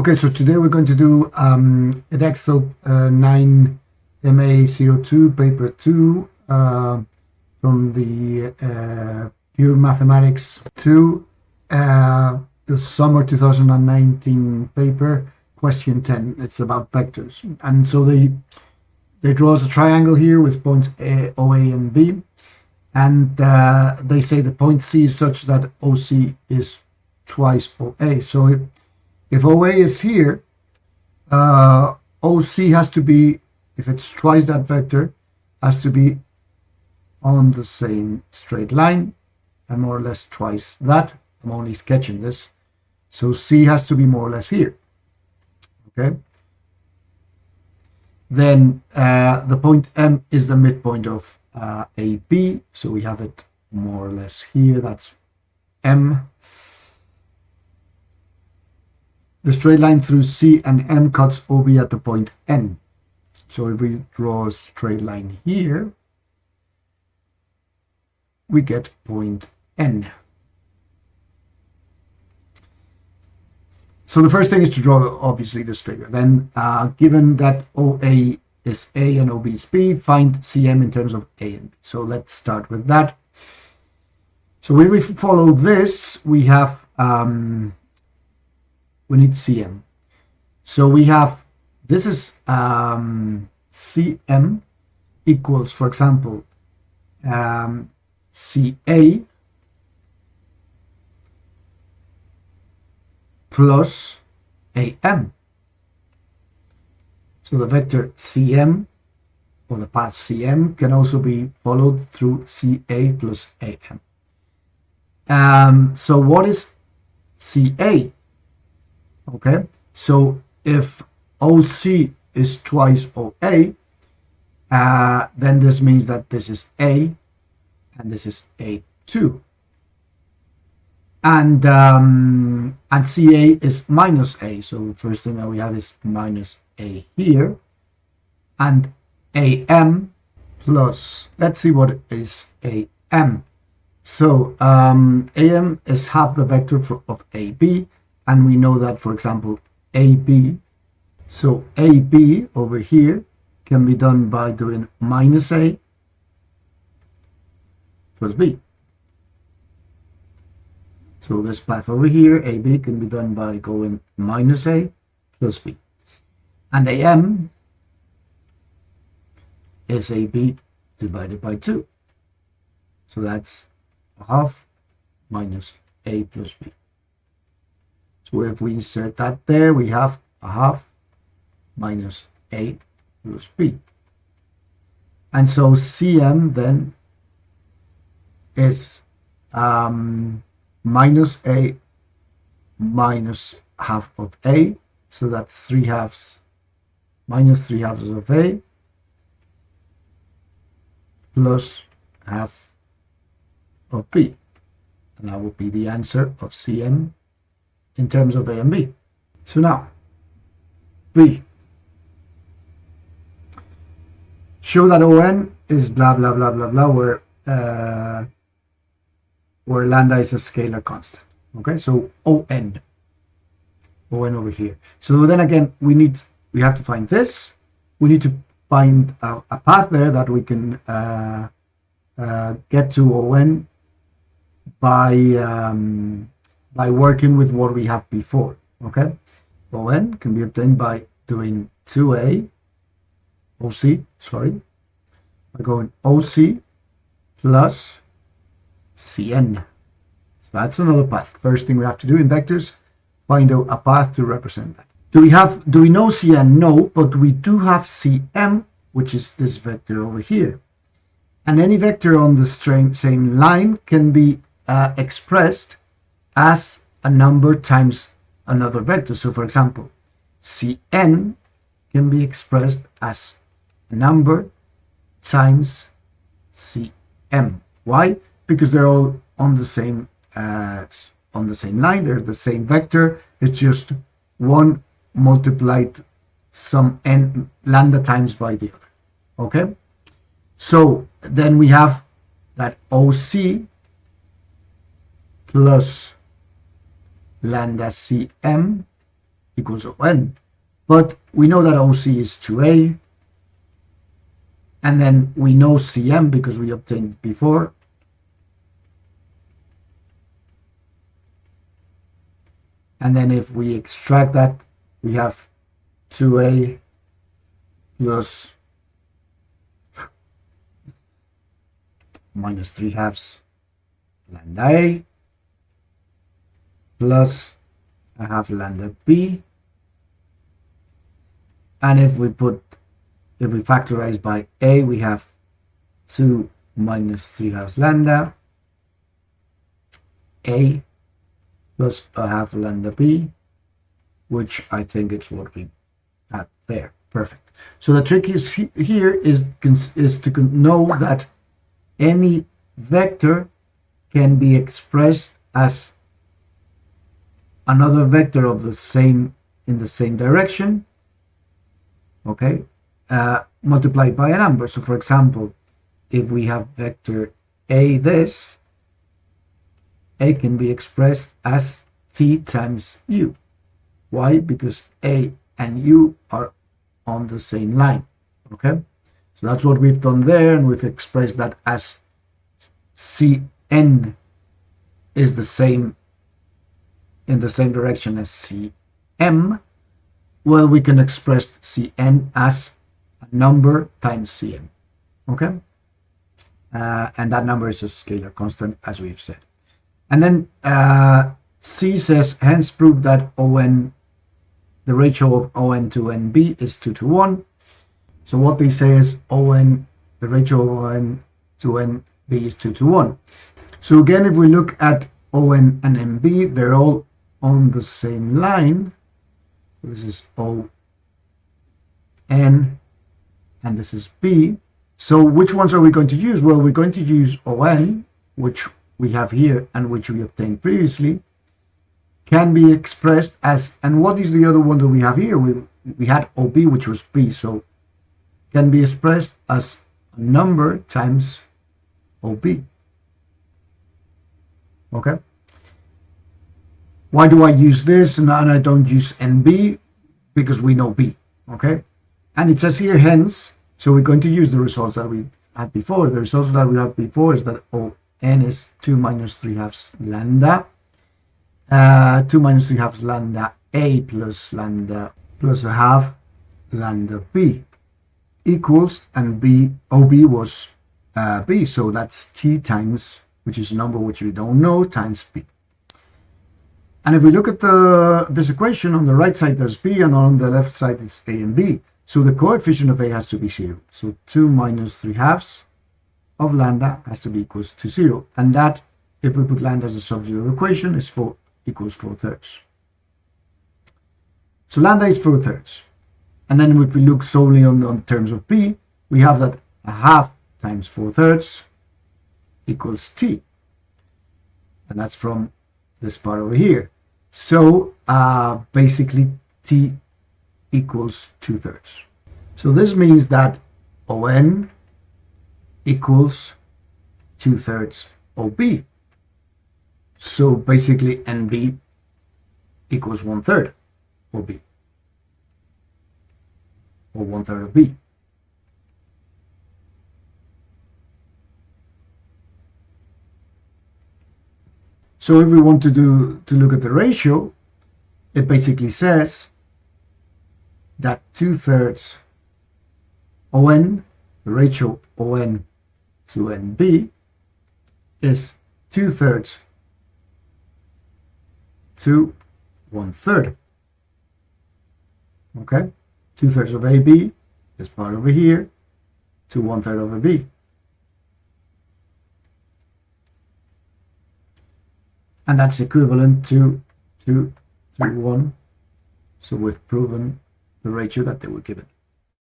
Okay, so today we're going to do Edexcel 9MA02 paper 2 from the Pure Mathematics 2, the summer 2019 paper, question 10. It's about vectors. And so they draw us a triangle here with points OA and B. And they say the point C is such that OC is twice OA. So if OA is here, OC has to be, if it's twice that vector, has to be on the same straight line, and more or less twice that. I'm only sketching this. So C has to be more or less here. Okay. Then the point M is the midpoint of AB. So we have it more or less here. That's M. The straight line through C and M cuts OB at the point N. So if we draw a straight line here, we get point N. So the first thing is to draw, obviously, this figure. Then, given that OA is A and OB is B, find CM in terms of A and B. So let's start with that. So if we follow this, we have... we need CM. So we have, this is CM equals, for example, CA plus AM. So the vector CM, or the path CM, can also be followed through CA plus AM. So what is CA? Okay, so if OC is twice OA, then this means that this is A and this is A2. And CA is minus A. So the first thing that we have is minus A here. And AM plus, let's see what is AM. So AM is half the vector of AB. And we know that, for example, AB, so AB over here can be done by doing minus A plus B. So this path over here, AB, can be done by going minus A plus B. And AM is AB divided by 2. So that's a half minus A plus B. So if we insert that there, we have a half minus A plus B. And so CM then is minus A minus half of A. So that's 3 halves minus 3 halves of A plus half of B. And that would be the answer of CM in terms of A and B. So now, B. Show that ON is blah, blah, blah, blah, blah, where lambda is a scalar constant. Okay, so ON over here. So then again, we have to find this. We need to find a path there that we can get to ON by working with what we have before. Okay, ON can be obtained by doing 2A OC, by going OC plus CN. So that's another path. First thing we have to do in vectors, find a path to represent that. Do we know CN? No, but we do have CM, which is this vector over here. And any vector on the same line can be expressed as a number times another vector. So for example, Cn can be expressed as a number times Cm. Why? Because they're all on the same line. They're the same vector. It's just one multiplied some n lambda times by the other. Okay. So then we have that OC plus lambda Cm equals ON. But we know that OC is 2A, and then we know CM because we obtained it before. And then if we extract that, we have 2A plus minus 3/2 lambda A plus 1/2 lambda B. And if we factorize by A, we have 2 minus 3/2 lambda A plus 1/2 lambda B, which I think it's what we had there. Perfect. So the trick is here is to know that any vector can be expressed as another vector of the same in the same direction, okay, multiplied by a number. So for example, if we have vector A, this A can be expressed as T times U. Why? Because A and U are on the same line, okay? So that's what we've done there, and we've expressed that as Cn is the same in the same direction as Cm. Well, we can express Cn as a number times Cm, okay? And that number is a scalar constant, as we've said. And then C says, hence prove that ON, the ratio of ON to NB is 2:1. So what they say is ON, the ratio of ON to NB is 2:1. So again, if we look at ON and NB, they're all on the same line. This is ON and this is B. So which ones are we going to use? Well, we're going to use ON, which we have here and which we obtained previously, can be expressed as, and what is the other one that we have here? We had OB, which was B, so can be expressed as a number times OB. Okay. Why do I use this and I don't use NB? Because we know B. Okay. And it says here, hence, so we're going to use the results that we had before. The results that we had before is that ON is 2 minus 3/2 lambda. 2 minus 3/2 lambda A plus lambda plus 1/2 lambda B equals, and B, OB was B, so that's T times, which is a number which we don't know, times B. And if we look at this equation, on the right side there's B and on the left side is A and B. So the coefficient of A has to be 0. So 2 minus 3/2 of lambda has to be equals to 0. And that, if we put lambda as a subject of the equation, is 4 equals 4/3. So lambda is 4/3. And then if we look solely on terms of B, we have that 1/2 times 4/3 equals T. And that's from this part over here. So basically T equals 2/3. So this means that ON equals 2/3 OB. So basically NB equals 1/3 OB, or 1/3 of B. So if we want to look at the ratio, it basically says that 2/3 ON, the ratio ON to NB, is 2/3 to 1/3. Okay, 2/3 of AB is part over here to 1/3 over B. And that's equivalent to 2 to 1. So we've proven the ratio that they were given.